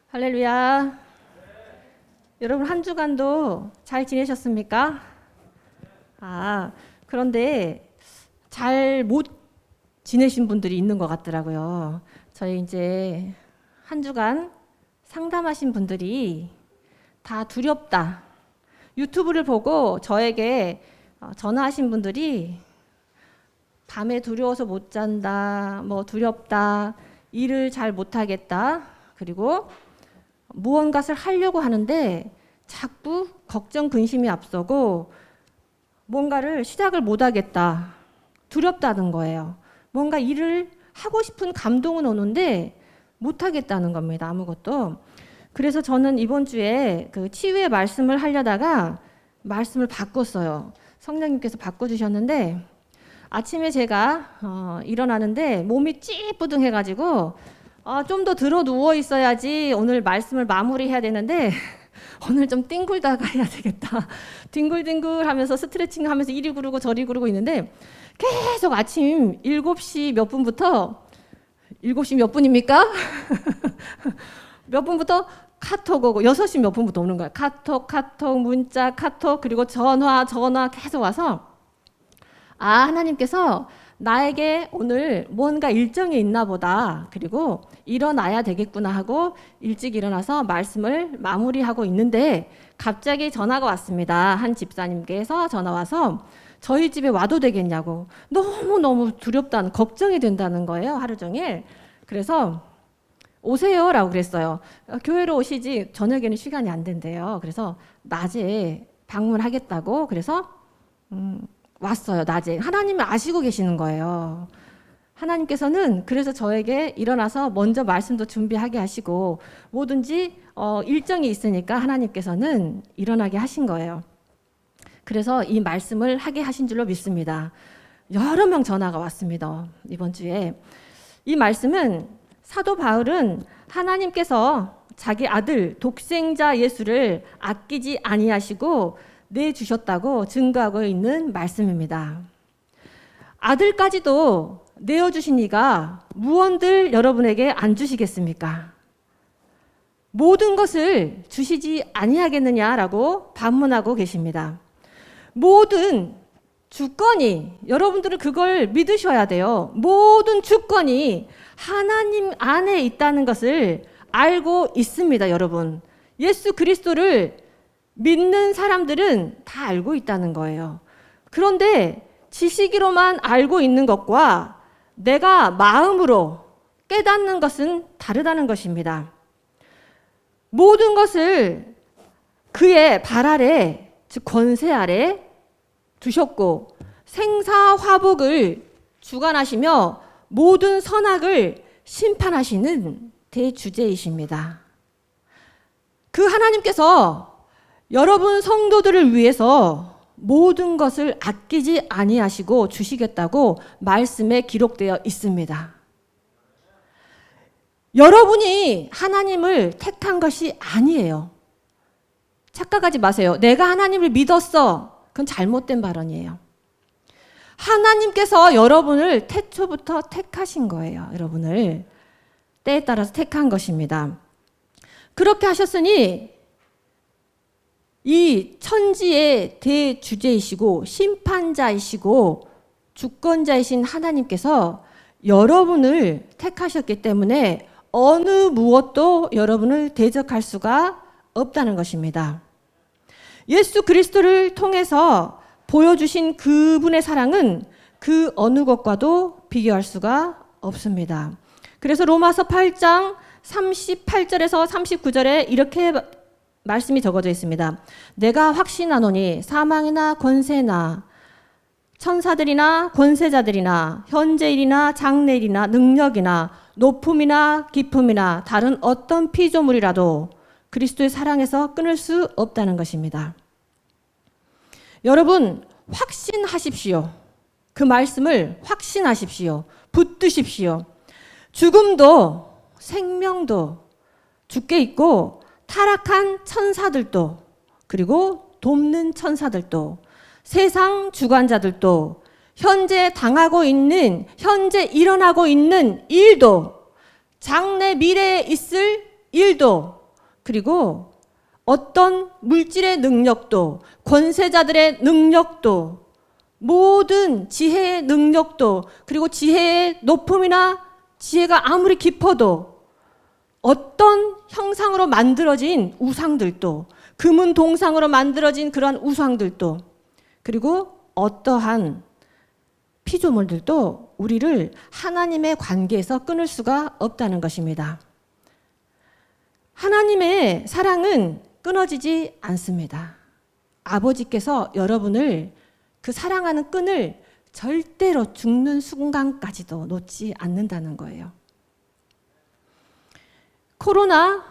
할렐루야. 여러분 한 주간도 잘 지내셨습니까? 그런데 잘 못 지내신 분들이 있는 것 같더라고요. 저희 이제 한 주간 상담하신 분들이 다 두렵다. 유튜브를 보고 저에게 전화하신 분들이 밤에 두려워서 못 잔다, 두렵다, 일을 잘 못하겠다, 그리고 무언가를 하려고 하는데 자꾸 걱정, 근심이 앞서고 뭔가를 시작을 못하겠다, 두렵다는 거예요. 뭔가 일을 하고 싶은 감동은 오는데 못하겠다는 겁니다. 아무것도. 그래서 저는 이번 주에 그 치유의 말씀을 하려다가 말씀을 바꿨어요. 성령님께서 바꿔주셨는데 아침에 제가 일어나는데 몸이 찌뿌둥해가지고 좀 더 들어 누워 있어야지 오늘 말씀을 마무리해야 되는데 오늘 좀 뒹굴다가 해야 되겠다. 뒹굴뒹굴 하면서 스트레칭 하면서 이리 구르고 저리 구르고 있는데 계속 아침 7시 몇 분부터 7시 몇 분입니까? 몇 분부터 카톡 오고 6시 몇 분부터 오는 거야. 카톡, 문자, 카톡, 그리고 전화 계속 와서 하나님께서 나에게 오늘 뭔가 일정이 있나 보다. 그리고 일어나야 되겠구나 하고 일찍 일어나서 말씀을 마무리하고 있는데 갑자기 전화가 왔습니다. 한 집사님께서 전화 와서 저희 집에 와도 되겠냐고. 너무너무 두렵다는, 걱정이 된다는 거예요. 하루 종일. 그래서 오세요 라고 그랬어요. 교회로 오시지 저녁에는 시간이 안 된대요. 그래서 낮에 방문하겠다고. 그래서 왔어요. 낮에. 하나님을 아시고 계시는 거예요. 하나님께서는 그래서 저에게 일어나서 먼저 말씀도 준비하게 하시고 뭐든지 일정이 있으니까 하나님께서는 일어나게 하신 거예요. 그래서 이 말씀을 하게 하신 줄로 믿습니다. 여러 명 전화가 왔습니다. 이번 주에. 이 말씀은 사도 바울은 하나님께서 자기 아들 독생자 예수를 아끼지 아니하시고 내주셨다고 증거하고 있는 말씀입니다. 아들까지도 내어주신 이가 무언들 여러분에게 안 주시겠습니까? 모든 것을 주시지 아니하겠느냐라고 반문하고 계십니다. 모든 주권이, 여러분들은 그걸 믿으셔야 돼요. 모든 주권이 하나님 안에 있다는 것을 알고 있습니다, 여러분. 예수 그리스도를 믿는 사람들은 다 알고 있다는 거예요. 그런데 지식으로만 알고 있는 것과 내가 마음으로 깨닫는 것은 다르다는 것입니다. 모든 것을 그의 발 아래, 즉 권세 아래 두셨고 생사화복을 주관하시며 모든 선악을 심판하시는 대주제이십니다. 그 하나님께서 여러분 성도들을 위해서 모든 것을 아끼지 아니하시고 주시겠다고 말씀에 기록되어 있습니다. 여러분이 하나님을 택한 것이 아니에요. 착각하지 마세요. 내가 하나님을 믿었어. 그건 잘못된 발언이에요. 하나님께서 여러분을 태초부터 택하신 거예요. 여러분을 때에 따라서 택한 것입니다. 그렇게 하셨으니 이 천지의 대주제이시고 심판자이시고 주권자이신 하나님께서 여러분을 택하셨기 때문에 어느 무엇도 여러분을 대적할 수가 없다는 것입니다. 예수 그리스도를 통해서 보여주신 그분의 사랑은 그 어느 것과도 비교할 수가 없습니다. 그래서 로마서 8장 38절에서 39절에 이렇게 말씀이 적어져 있습니다. 내가 확신하노니 사망이나 권세나 천사들이나 권세자들이나 현재일이나 장래일이나 능력이나 높음이나 깊음이나 다른 어떤 피조물이라도 그리스도의 사랑에서 끊을 수 없다는 것입니다. 여러분 확신하십시오. 그 말씀을 확신하십시오. 붙드십시오. 죽음도 생명도 죽게 있고 타락한 천사들도 그리고 돕는 천사들도 세상 주관자들도 현재 당하고 있는 현재 일어나고 있는 일도 장래 미래에 있을 일도 그리고 어떤 물질의 능력도, 권세자들의 능력도, 모든 지혜의 능력도, 그리고 지혜의 높음이나 지혜가 아무리 깊어도 어떤 형상으로 만들어진 우상들도, 금은 동상으로 만들어진 그러한 우상들도, 그리고 어떠한 피조물들도 우리를 하나님의 관계에서 끊을 수가 없다는 것입니다. 하나님의 사랑은 끊어지지 않습니다. 아버지께서 여러분을 그 사랑하는 끈을 절대로 죽는 순간까지도 놓지 않는다는 거예요. 코로나,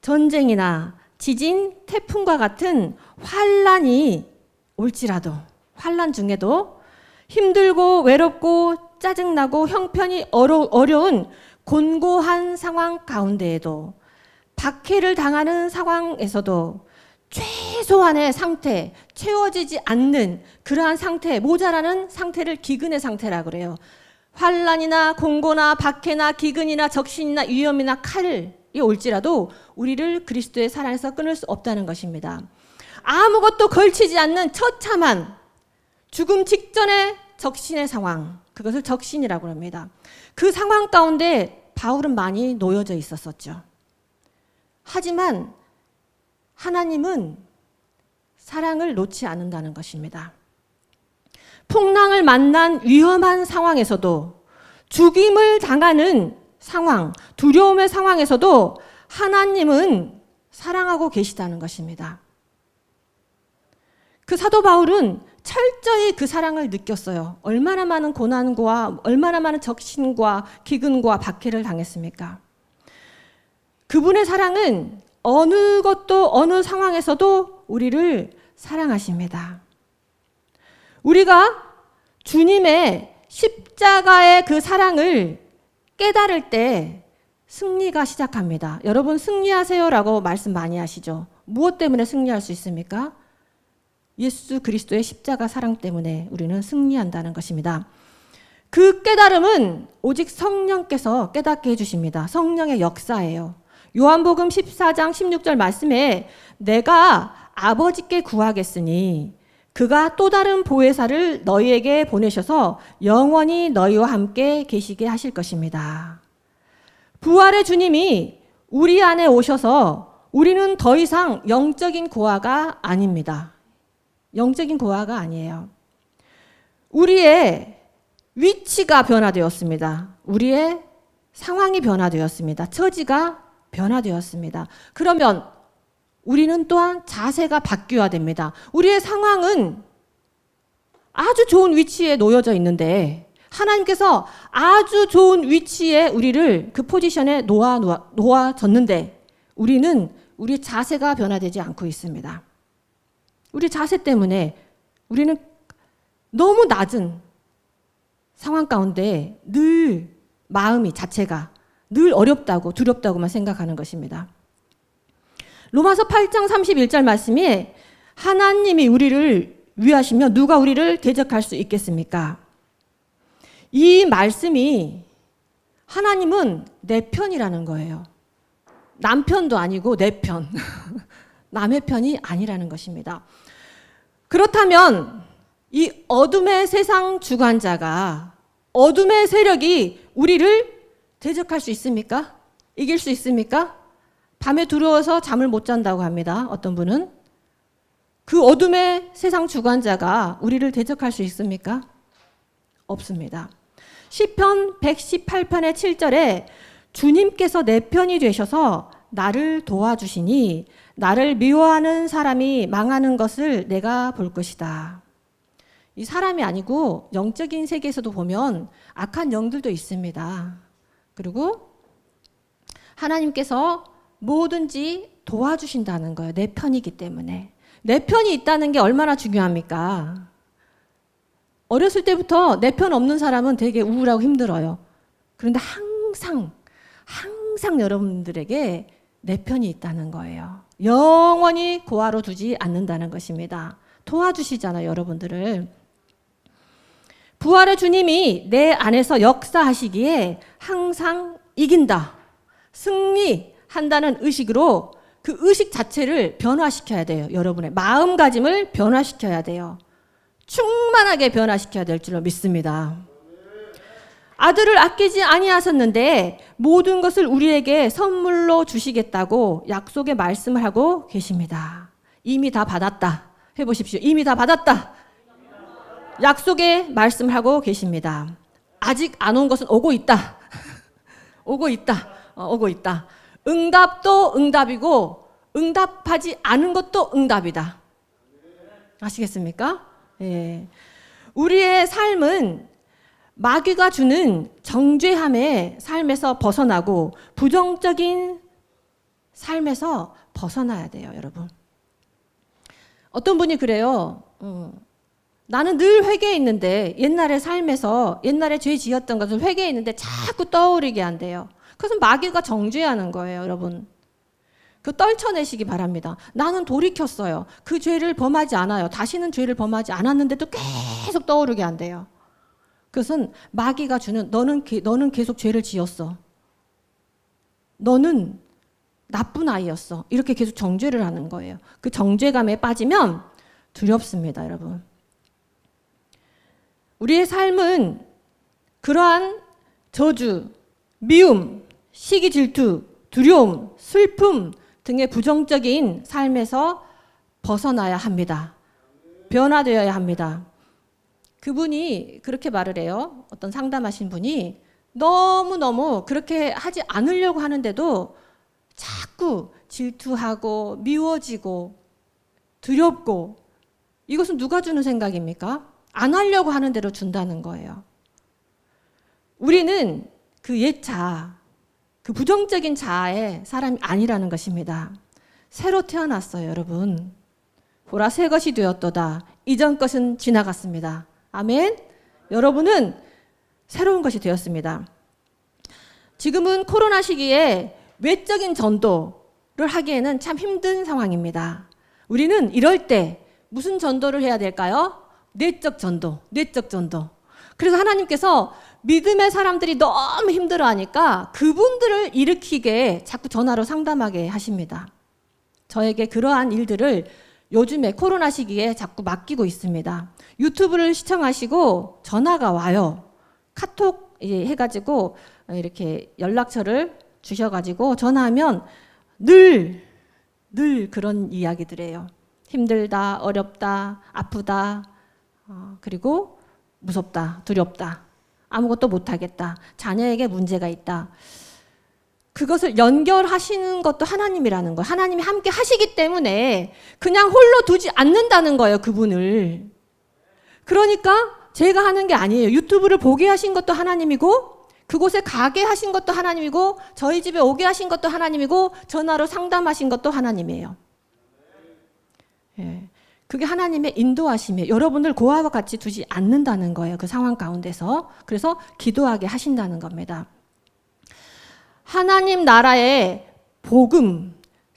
전쟁이나 지진, 태풍과 같은 환란이 올지라도, 환란 중에도 힘들고 외롭고 짜증나고 형편이 어려운 곤고한 상황 가운데에도, 박해를 당하는 상황에서도 최소한의 상태, 채워지지 않는 그러한 상태, 모자라는 상태를 기근의 상태라고 그래요. 환란이나 공고나 박해나 기근이나 적신이나 위험이나 칼이 올지라도 우리를 그리스도의 사랑에서 끊을 수 없다는 것입니다. 아무것도 걸치지 않는 처참한 죽음 직전의 적신의 상황, 그것을 적신이라고 합니다. 그 상황 가운데 바울은 많이 놓여져 있었었죠. 하지만 하나님은 사랑을 놓지 않는다는 것입니다. 풍랑을 만난 위험한 상황에서도, 죽임을 당하는 상황, 두려움의 상황에서도 하나님은 사랑하고 계시다는 것입니다. 그 사도 바울은 철저히 그 사랑을 느꼈어요. 얼마나 많은 고난과 얼마나 많은 적신과 기근과 박해를 당했습니까? 그분의 사랑은 어느 것도 어느 상황에서도 우리를 사랑하십니다. 우리가 주님의 십자가의 그 사랑을 깨달을 때 승리가 시작합니다. 여러분 승리하세요라고 말씀 많이 하시죠. 무엇 때문에 승리할 수 있습니까? 예수 그리스도의 십자가 사랑 때문에 우리는 승리한다는 것입니다. 그 깨달음은 오직 성령께서 깨닫게 해주십니다. 성령의 역사예요. 요한복음 14장 16절 말씀에 내가 아버지께 구하겠으니 그가 또 다른 보혜사를 너희에게 보내셔서 영원히 너희와 함께 계시게 하실 것입니다. 부활의 주님이 우리 안에 오셔서 우리는 더 이상 영적인 고아가 아닙니다. 영적인 고아가 아니에요. 우리의 위치가 변화되었습니다. 우리의 상황이 변화되었습니다. 처지가 변화되었습니다. 그러면 우리는 또한 자세가 바뀌어야 됩니다. 우리의 상황은 아주 좋은 위치에 놓여져 있는데 하나님께서 아주 좋은 위치에 우리를 그 포지션에 놓아졌는데 우리는 우리 자세가 변화되지 않고 있습니다. 우리 자세 때문에 우리는 너무 낮은 상황 가운데 늘 마음이 자체가 늘 어렵다고 두렵다고만 생각하는 것입니다. 로마서 8장 31절 말씀에 하나님이 우리를 위하시며 누가 우리를 대적할 수 있겠습니까? 이 말씀이 하나님은 내 편이라는 거예요. 남편도 아니고 내 편. 남의 편이 아니라는 것입니다. 그렇다면 이 어둠의 세상 주관자가 어둠의 세력이 우리를 대적할 수 있습니까? 이길 수 있습니까? 밤에 두려워서 잠을 못 잔다고 합니다. 어떤 분은. 그 어둠의 세상 주관자가 우리를 대적할 수 있습니까? 없습니다. 시편 118편의 7절에 주님께서 내 편이 되셔서 나를 도와주시니 나를 미워하는 사람이 망하는 것을 내가 볼 것이다. 이 사람이 아니고 영적인 세계에서도 보면 악한 영들도 있습니다. 그리고 하나님께서 뭐든지 도와주신다는 거예요. 내 편이기 때문에. 내 편이 있다는 게 얼마나 중요합니까? 어렸을 때부터 내 편 없는 사람은 되게 우울하고 힘들어요. 그런데 항상 여러분들에게 내 편이 있다는 거예요. 영원히 고아로 두지 않는다는 것입니다. 도와주시잖아요, 여러분들을. 부활의 주님이 내 안에서 역사하시기에 항상 이긴다, 승리한다는 의식으로 그 의식 자체를 변화시켜야 돼요. 여러분의 마음가짐을 변화시켜야 돼요. 충만하게 변화시켜야 될 줄로 믿습니다. 아들을 아끼지 아니하셨는데 모든 것을 우리에게 선물로 주시겠다고 약속의 말씀을 하고 계십니다. 이미 다 받았다. 해보십시오. 이미 다 받았다. 약속의 말씀을 하고 계십니다. 아직 안 온 것은 오고 있다. 오고 있다. 오고 있다. 응답도 응답이고 응답하지 않은 것도 응답이다. 아시겠습니까? 예. 우리의 삶은 마귀가 주는 정죄함의 삶에서 벗어나고 부정적인 삶에서 벗어나야 돼요, 여러분. 어떤 분이 그래요. 나는 늘 회개했는데 옛날의 삶에서 옛날에 죄 지었던 것을 회개했는데 자꾸 떠오르게 한대요. 그것은 마귀가 정죄하는 거예요, 여러분. 그 떨쳐내시기 바랍니다. 나는 돌이켰어요. 그 죄를 범하지 않아요. 다시는 죄를 범하지 않았는데도 계속 떠오르게 한대요. 그것은 마귀가 주는 너는 계속 죄를 지었어. 너는 나쁜 아이였어. 이렇게 계속 정죄를 하는 거예요. 그 정죄감에 빠지면 두렵습니다, 여러분. 우리의 삶은 그러한 저주, 미움, 시기 질투, 두려움, 슬픔 등의 부정적인 삶에서 벗어나야 합니다. 변화되어야 합니다. 그분이 그렇게 말을 해요. 어떤 상담하신 분이 너무너무 그렇게 하지 않으려고 하는데도 자꾸 질투하고 미워지고 두렵고, 이것은 누가 주는 생각입니까? 안 하려고 하는 대로 준다는 거예요. 우리는 그 옛 자아, 그 부정적인 자아의 사람이 아니라는 것입니다. 새로 태어났어요, 여러분. 보라, 새 것이 되었도다. 이전 것은 지나갔습니다. 아멘. 여러분은 새로운 것이 되었습니다. 지금은 코로나 시기에 외적인 전도를 하기에는 참 힘든 상황입니다. 우리는 이럴 때 무슨 전도를 해야 될까요? 내적 전도, 내적 전도. 그래서 하나님께서 믿음의 사람들이 너무 힘들어하니까 그분들을 일으키게 자꾸 전화로 상담하게 하십니다. 저에게 그러한 일들을 요즘에 코로나 시기에 자꾸 맡기고 있습니다. 유튜브를 시청하시고 전화가 와요. 카톡 해가지고 이렇게 연락처를 주셔가지고 전화하면 늘 그런 이야기들이에요. 힘들다, 어렵다, 아프다, 그리고 무섭다, 두렵다, 아무것도 못하겠다, 자녀에게 문제가 있다. 그것을 연결하시는 것도 하나님이라는 거예요. 하나님이 함께 하시기 때문에 그냥 홀로 두지 않는다는 거예요, 그분을. 그러니까 제가 하는 게 아니에요. 유튜브를 보게 하신 것도 하나님이고, 그곳에 가게 하신 것도 하나님이고, 저희 집에 오게 하신 것도 하나님이고, 전화로 상담하신 것도 하나님이에요. 예. 그게 하나님의 인도하심이에요. 여러분을 고아와 같이 두지 않는다는 거예요, 그 상황 가운데서. 그래서 기도하게 하신다는 겁니다. 하나님 나라의 복음,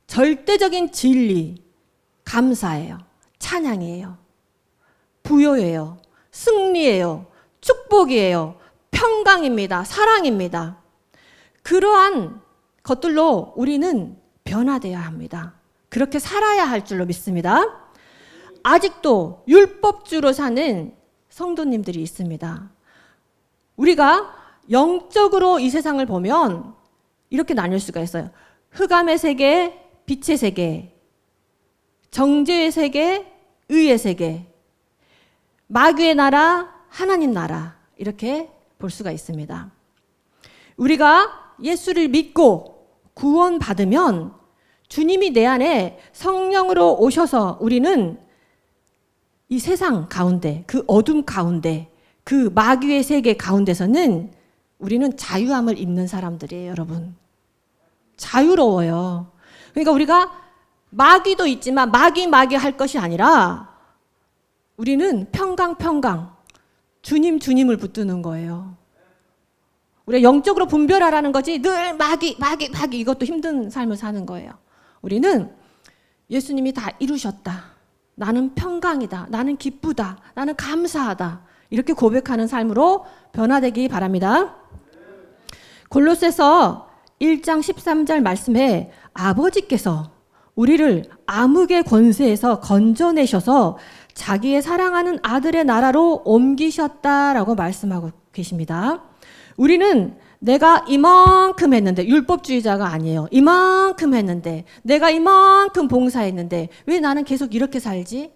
절대적인 진리, 감사예요. 찬양이에요. 부요예요. 승리예요. 축복이에요. 평강입니다. 사랑입니다. 그러한 것들로 우리는 변화되어야 합니다. 그렇게 살아야 할 줄로 믿습니다. 아직도 율법주로 사는 성도님들이 있습니다. 우리가 영적으로 이 세상을 보면 이렇게 나눌 수가 있어요. 흑암의 세계, 빛의 세계, 정죄의 세계, 의의 세계, 마귀의 나라, 하나님 나라, 이렇게 볼 수가 있습니다. 우리가 예수를 믿고 구원받으면 주님이 내 안에 성령으로 오셔서 우리는 이 세상 가운데, 그 어둠 가운데, 그 마귀의 세계 가운데서는 우리는 자유함을 입는 사람들이에요, 여러분. 자유로워요. 그러니까 우리가 마귀도 있지만 마귀 할 것이 아니라 우리는 평강, 주님을 붙드는 거예요. 우리가 영적으로 분별하라는 거지 늘 마귀 이것도 힘든 삶을 사는 거예요. 우리는 예수님이 다 이루셨다. 나는 평강이다. 나는 기쁘다. 나는 감사하다. 이렇게 고백하는 삶으로 변화되기 바랍니다. 골로새서 1장 13절 말씀에 아버지께서 우리를 암흑의 권세에서 건져내셔서 자기의 사랑하는 아들의 나라로 옮기셨다라고 말씀하고 계십니다. 우리는 내가 이만큼 했는데, 율법주의자가 아니에요. 이만큼 했는데, 내가 이만큼 봉사했는데 왜 나는 계속 이렇게 살지?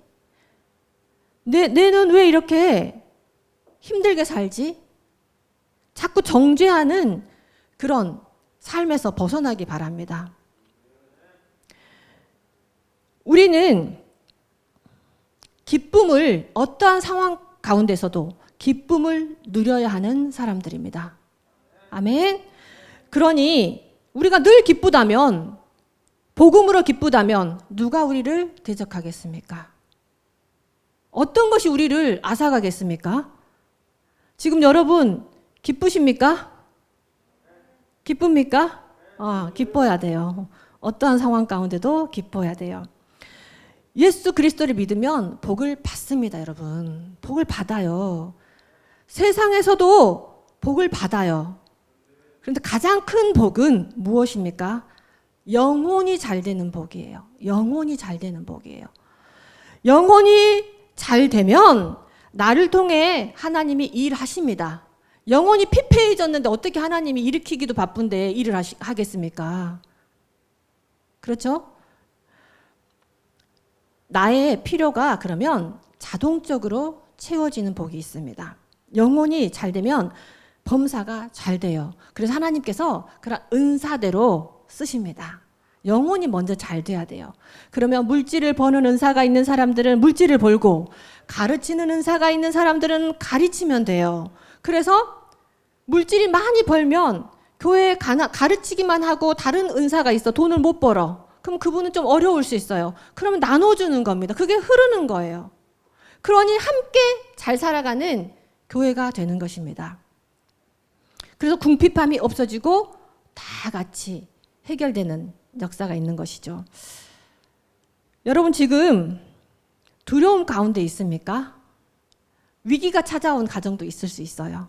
내는 왜 이렇게 힘들게 살지? 자꾸 정죄하는 그런 삶에서 벗어나기 바랍니다. 우리는 기쁨을, 어떠한 상황 가운데서도 기쁨을 누려야 하는 사람들입니다. 아멘. 그러니 우리가 늘 기쁘다면, 복음으로 기쁘다면 누가 우리를 대적하겠습니까? 어떤 것이 우리를 앗아가겠습니까? 지금 여러분 기쁘십니까? 기쁩니까? 기뻐야 돼요. 어떠한 상황 가운데도 기뻐야 돼요. 예수 그리스도를 믿으면 복을 받습니다, 여러분. 복을 받아요. 세상에서도 복을 받아요. 그런데 가장 큰 복은 무엇입니까? 영혼이 잘 되는 복이에요. 영혼이 잘 되는 복이에요. 영혼이 잘 되면 나를 통해 하나님이 일하십니다. 영혼이 피폐해졌는데 어떻게 하나님이 일으키기도 바쁜데 일을 하겠습니까? 그렇죠? 나의 필요가 그러면 자동적으로 채워지는 복이 있습니다. 영혼이 잘 되면 범사가 잘 돼요. 그래서 하나님께서 그런 은사대로 쓰십니다. 영혼이 먼저 잘 돼야 돼요. 그러면 물질을 버는 은사가 있는 사람들은 물질을 벌고, 가르치는 은사가 있는 사람들은 가르치면 돼요. 그래서 물질이 많이 벌면 교회에 가르치기만 하고 다른 은사가 있어 돈을 못 벌어. 그럼 그분은 좀 어려울 수 있어요. 그러면 나눠주는 겁니다. 그게 흐르는 거예요. 그러니 함께 잘 살아가는 교회가 되는 것입니다. 그래서 궁핍함이 없어지고 다 같이 해결되는 역사가 있는 것이죠. 여러분 지금 두려움 가운데 있습니까? 위기가 찾아온 가정도 있을 수 있어요.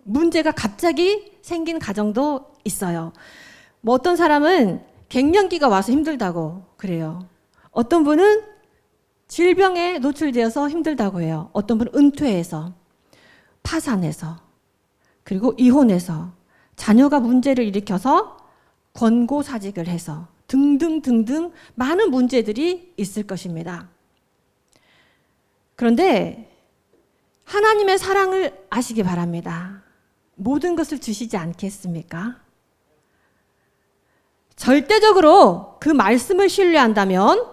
문제가 갑자기 생긴 가정도 있어요. 뭐 어떤 사람은 갱년기가 와서 힘들다고 그래요. 어떤 분은 질병에 노출되어서 힘들다고 해요. 어떤 분은 은퇴해서, 파산해서, 그리고 이혼해서, 자녀가 문제를 일으켜서 권고사직을 해서 등등등등 많은 문제들이 있을 것입니다. 그런데 하나님의 사랑을 아시기 바랍니다. 모든 것을 주시지 않겠습니까? 절대적으로 그 말씀을 신뢰한다면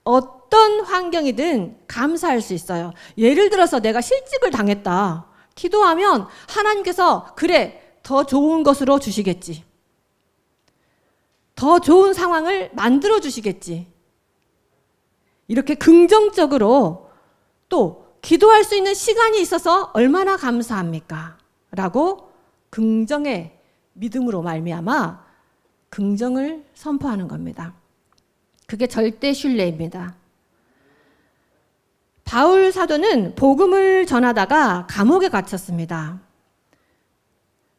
어떤 환경이든 감사할 수 있어요. 예를 들어서 내가 실직을 당했다. 기도하면 하나님께서 그래, 더 좋은 것으로 주시겠지. 더 좋은 상황을 만들어 주시겠지. 이렇게 긍정적으로 또 기도할 수 있는 시간이 있어서 얼마나 감사합니까? 라고 긍정의 믿음으로 말미암아 긍정을 선포하는 겁니다. 그게 절대 신뢰입니다. 바울 사도는 복음을 전하다가 감옥에 갇혔습니다.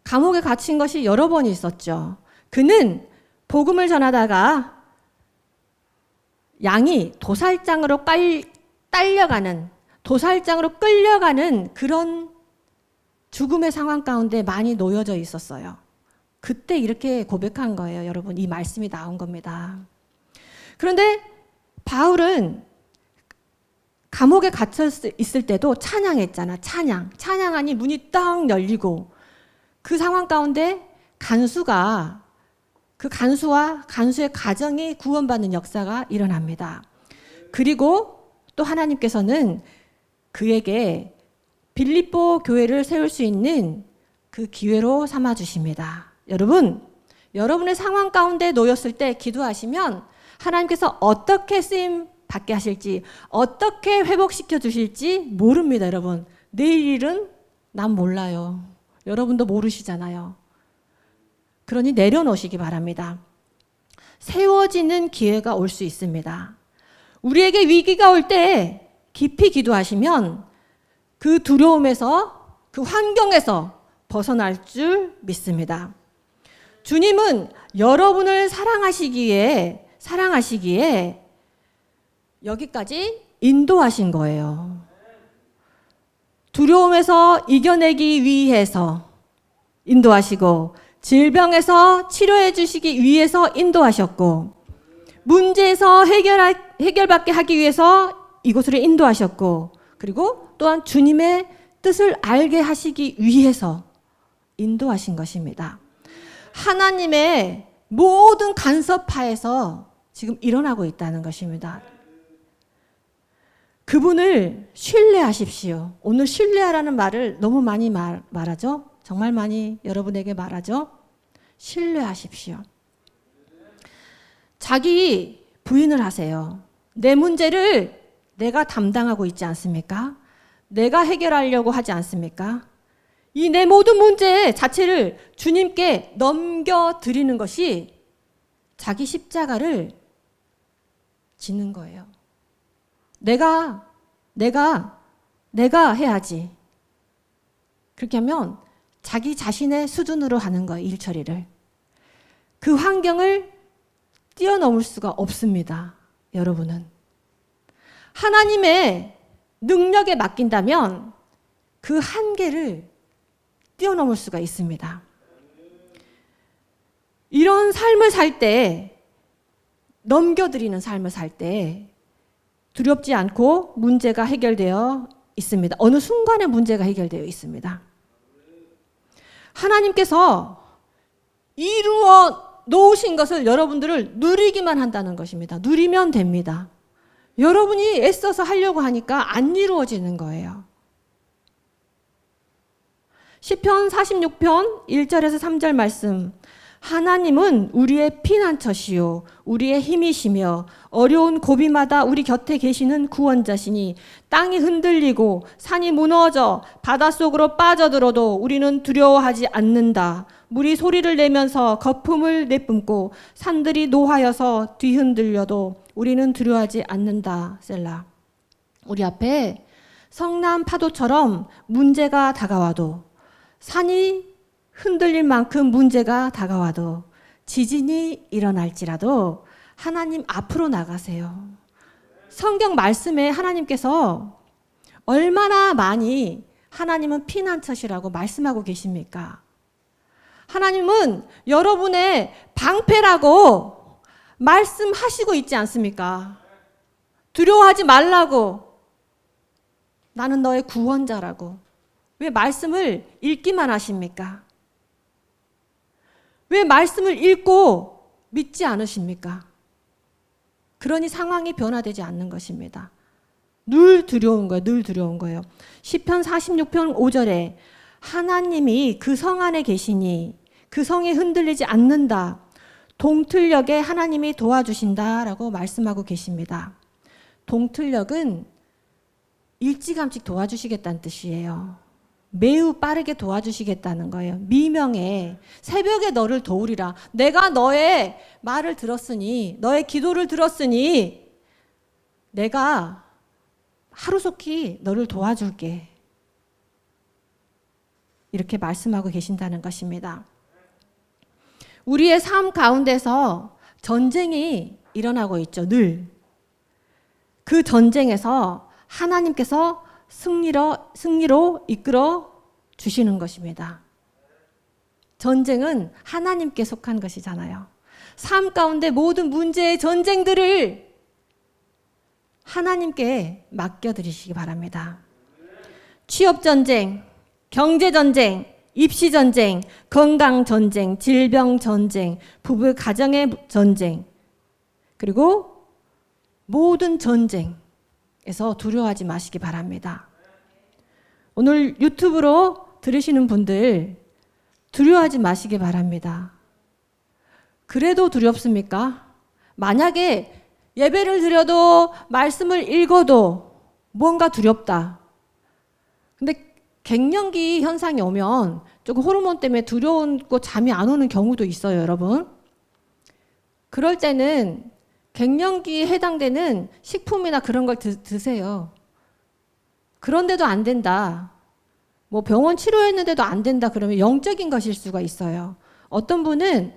감옥에 갇힌 것이 여러 번 있었죠. 그는 복음을 전하다가 양이 도살장으로 끌려가는 그런 죽음의 상황 가운데 많이 놓여져 있었어요. 그때 이렇게 고백한 거예요. 여러분, 이 말씀이 나온 겁니다. 그런데 바울은 감옥에 갇혀 있을 때도 찬양했잖아. 찬양하니 문이 딱 열리고 그 상황 가운데 그 간수와 간수의 가정이 구원받는 역사가 일어납니다. 그리고 또 하나님께서는 그에게 빌립보 교회를 세울 수 있는 그 기회로 삼아주십니다. 여러분, 여러분의 상황 가운데 놓였을 때 기도하시면 하나님께서 어떻게 쓰임 받게 하실지, 어떻게 회복시켜 주실지 모릅니다. 여러분, 내일 일은 난 몰라요. 여러분도 모르시잖아요. 그러니 내려놓으시기 바랍니다. 세워지는 기회가 올 수 있습니다. 우리에게 위기가 올 때 깊이 기도하시면 그 두려움에서, 그 환경에서 벗어날 줄 믿습니다. 주님은 여러분을 사랑하시기에 사랑하시기에 여기까지 인도하신 거예요. 두려움에서 이겨내기 위해서 인도하시고, 질병에서 치료해 주시기 위해서 인도하셨고, 문제에서 해결받게 하기 위해서 이곳으로 인도하셨고, 그리고 또한 주님의 뜻을 알게 하시기 위해서 인도하신 것입니다. 하나님의 모든 간섭하에서 지금 일어나고 있다는 것입니다. 그분을 신뢰하십시오. 오늘 신뢰하라는 말을 너무 많이 말하죠? 정말 많이 여러분에게 말하죠? 신뢰하십시오. 자기 부인을 하세요. 내 문제를 내가 담당하고 있지 않습니까? 내가 해결하려고 하지 않습니까? 이 내 모든 문제 자체를 주님께 넘겨드리는 것이 자기 십자가를 지는 거예요. 내가 해야지. 그렇게 하면 자기 자신의 수준으로 하는 거예요, 일 처리를. 그 환경을 뛰어넘을 수가 없습니다, 여러분은. 하나님의 능력에 맡긴다면 그 한계를 뛰어넘을 수가 있습니다. 이런 삶을 살 때, 넘겨드리는 삶을 살 때 두렵지 않고 문제가 해결되어 있습니다. 어느 순간에 문제가 해결되어 있습니다. 하나님께서 이루어 놓으신 것을 여러분들을 누리기만 한다는 것입니다. 누리면 됩니다. 여러분이 애써서 하려고 하니까 안 이루어지는 거예요. 시편 46편 1절에서 3절 말씀. 하나님은 우리의 피난처시요 우리의 힘이시며 어려운 고비마다 우리 곁에 계시는 구원자시니 땅이 흔들리고 산이 무너져 바닷속으로 빠져들어도 우리는 두려워하지 않는다. 물이 소리를 내면서 거품을 내뿜고 산들이 노하여서 뒤흔들려도 우리는 두려워하지 않는다. 셀라. 우리 앞에 성남 파도처럼 문제가 다가와도, 산이 흔들릴 만큼 문제가 다가와도, 지진이 일어날지라도 하나님 앞으로 나가세요. 성경 말씀에 하나님께서 얼마나 많이 하나님은 피난처시라고 말씀하고 계십니까? 하나님은 여러분의 방패라고 말씀하시고 있지 않습니까? 두려워하지 말라고, 나는 너의 구원자라고. 왜 말씀을 읽기만 하십니까? 왜 말씀을 읽고 믿지 않으십니까? 그러니 상황이 변화되지 않는 것입니다. 늘 두려운 거예요. 늘 두려운 거예요. 시편 46편 5절에 하나님이 그 성 안에 계시니 그 성이 흔들리지 않는다. 동틀력에 하나님이 도와주신다라고 말씀하고 계십니다. 동틀력은 일찌감치 도와주시겠다는 뜻이에요. 매우 빠르게 도와주시겠다는 거예요. 미명에 새벽에 너를 도우리라. 내가 너의 말을 들었으니, 너의 기도를 들었으니 내가 하루속히 너를 도와줄게. 이렇게 말씀하고 계신다는 것입니다. 우리의 삶 가운데서 전쟁이 일어나고 있죠. 늘. 그 전쟁에서 하나님께서 승리로 이끌어 주시는 것입니다. 전쟁은 하나님께 속한 것이잖아요. 삶 가운데 모든 문제의 전쟁들을 하나님께 맡겨드리시기 바랍니다. 취업 전쟁, 경제 전쟁, 입시 전쟁, 건강 전쟁, 질병 전쟁, 부부 가정의 전쟁, 그리고 모든 전쟁에서 두려워하지 마시기 바랍니다. 오늘 유튜브로 들으시는 분들 두려워하지 마시기 바랍니다. 그래도 두렵습니까? 만약에 예배를 드려도 말씀을 읽어도 뭔가 두렵다. 근데 갱년기 현상이 오면 조금 호르몬 때문에 두려운고 잠이 안 오는 경우도 있어요, 여러분. 그럴 때는 갱년기에 해당되는 식품이나 그런 걸 드세요. 그런데도 안 된다. 뭐 병원 치료했는데도 안 된다. 그러면 영적인 것일 수가 있어요. 어떤 분은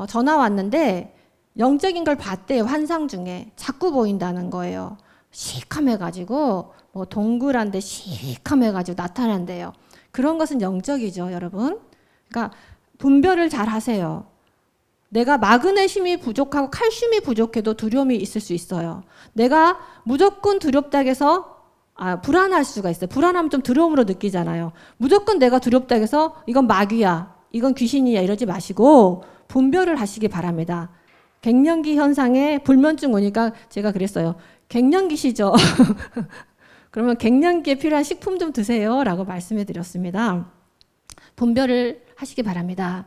전화 왔는데 영적인 걸 봤대요. 환상 중에 자꾸 보인다는 거예요. 시커매가지고 뭐 동그란데 시커매가지고 나타난대요. 그런 것은 영적이죠, 여러분. 그러니까 분별을 잘 하세요. 내가 마그네슘이 부족하고 칼슘이 부족해도 두려움이 있을 수 있어요. 내가 무조건 두렵다 해서 불안할 수가 있어요. 불안하면 좀 두려움으로 느끼잖아요. 무조건 내가 두렵다 해서 이건 마귀야, 이건 귀신이야 이러지 마시고 분별을 하시기 바랍니다. 갱년기 현상에 불면증 오니까 제가 그랬어요. 갱년기시죠? 그러면 갱년기에 필요한 식품 좀 드세요 라고 말씀해 드렸습니다. 분별을 하시기 바랍니다.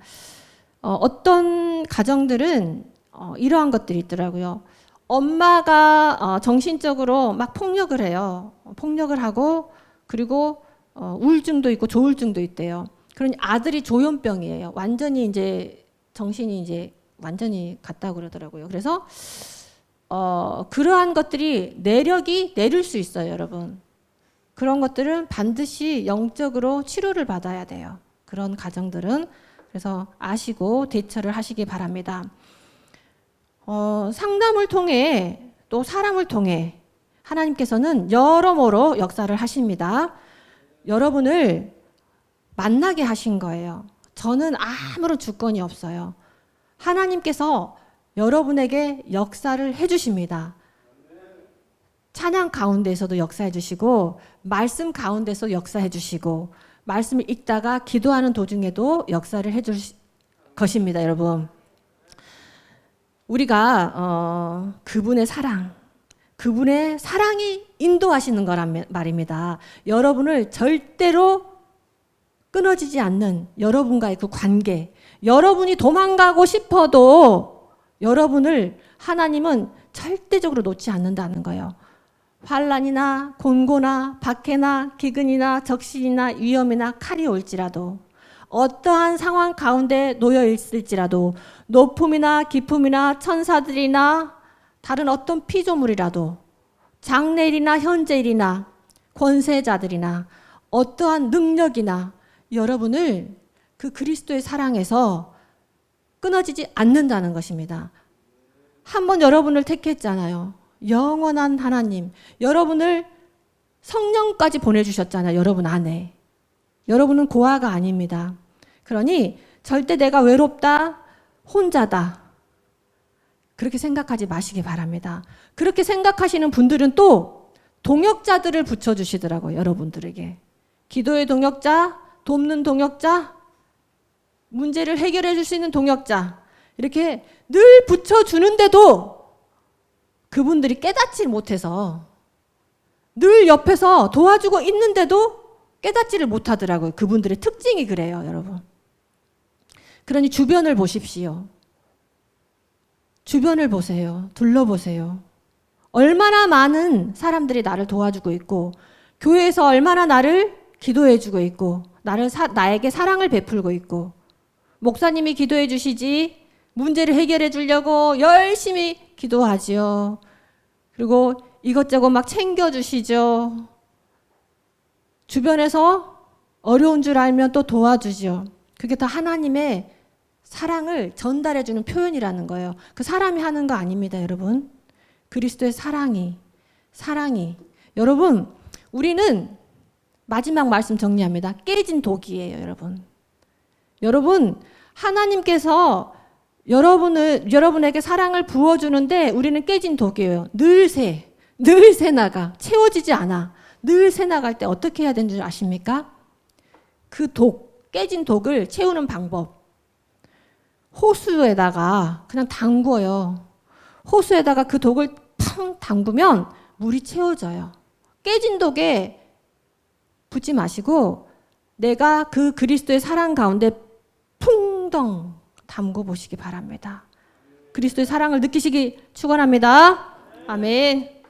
어떤 가정들은 이러한 것들이 있더라고요. 엄마가 정신적으로 막 폭력을 해요. 폭력을 하고 그리고 우울증도 있고 조울증도 있대요. 그러니 아들이 조현병이에요. 완전히 이제 정신이 이제 완전히 갔다고 그러더라고요. 그래서 그러한 것들이 내력이 내릴 수 있어요, 여러분. 그런 것들은 반드시 영적으로 치료를 받아야 돼요. 그런 가정들은. 그래서 아시고 대처를 하시기 바랍니다. 상담을 통해 또 사람을 통해 하나님께서는 여러모로 역사를 하십니다. 여러분을 만나게 하신 거예요. 저는 아무런 주권이 없어요. 하나님께서 여러분에게 역사를 해주십니다. 찬양 가운데서도 역사해 주시고 말씀 가운데서 역사해 주시고 말씀을 읽다가 기도하는 도중에도 역사를 해줄 것입니다, 여러분. 우리가 그분의 사랑이 인도하시는 거란 말입니다. 여러분을 절대로 끊어지지 않는 여러분과의 그 관계, 여러분이 도망가고 싶어도 여러분을 하나님은 절대적으로 놓지 않는다는 거예요. 환난이나 곤고나 박해나 기근이나 적신이나 위험이나 칼이 올지라도 어떠한 상황 가운데 놓여 있을지라도 높음이나 깊음이나 천사들이나 다른 어떤 피조물이라도 장래일이나 현재일이나 권세자들이나 어떠한 능력이나 여러분을 그 그리스도의 사랑에서 끊어지지 않는다는 것입니다. 한번 여러분을 택했잖아요. 영원한 하나님, 여러분을 성령까지 보내주셨잖아요. 여러분 안에. 여러분은 고아가 아닙니다. 그러니 절대 내가 외롭다, 혼자다 그렇게 생각하지 마시기 바랍니다. 그렇게 생각하시는 분들은 또 동역자들을 붙여주시더라고요. 여러분들에게. 기도의 동역자, 돕는 동역자, 문제를 해결해 줄 수 있는 동역자 이렇게 늘 붙여주는데도 그분들이 깨닫지 못해서 늘 옆에서 도와주고 있는데도 깨닫지를 못하더라고요. 그분들의 특징이 그래요, 여러분. 그러니 주변을 보십시오. 주변을 보세요. 둘러보세요. 얼마나 많은 사람들이 나를 도와주고 있고 교회에서 얼마나 나를 기도해주고 있고 나에게 사랑을 베풀고 있고 목사님이 기도해 주시지 문제를 해결해 주려고 열심히 기도하지요. 그리고 이것저것 막 챙겨주시죠. 주변에서 어려운 줄 알면 또 도와주죠. 그게 다 하나님의 사랑을 전달해주는 표현이라는 거예요. 그 사람이 하는 거 아닙니다, 여러분. 그리스도의 사랑이. 여러분, 우리는 마지막 말씀 정리합니다. 깨진 독이에요, 여러분. 여러분, 하나님께서 여러분에게 사랑을 부어주는데 우리는 깨진 독이에요. 늘 새 나가. 채워지지 않아. 늘 새 나갈 때 어떻게 해야 되는 줄 아십니까? 그 깨진 독을 채우는 방법. 호수에다가 그냥 담궈요. 호수에다가 그 독을 팡 담그면 물이 채워져요. 깨진 독에 붓지 마시고 내가 그 그리스도의 사랑 가운데 풍덩 담궈 보시기 바랍니다. 그리스도의 사랑을 느끼시기 축원합니다. 아멘.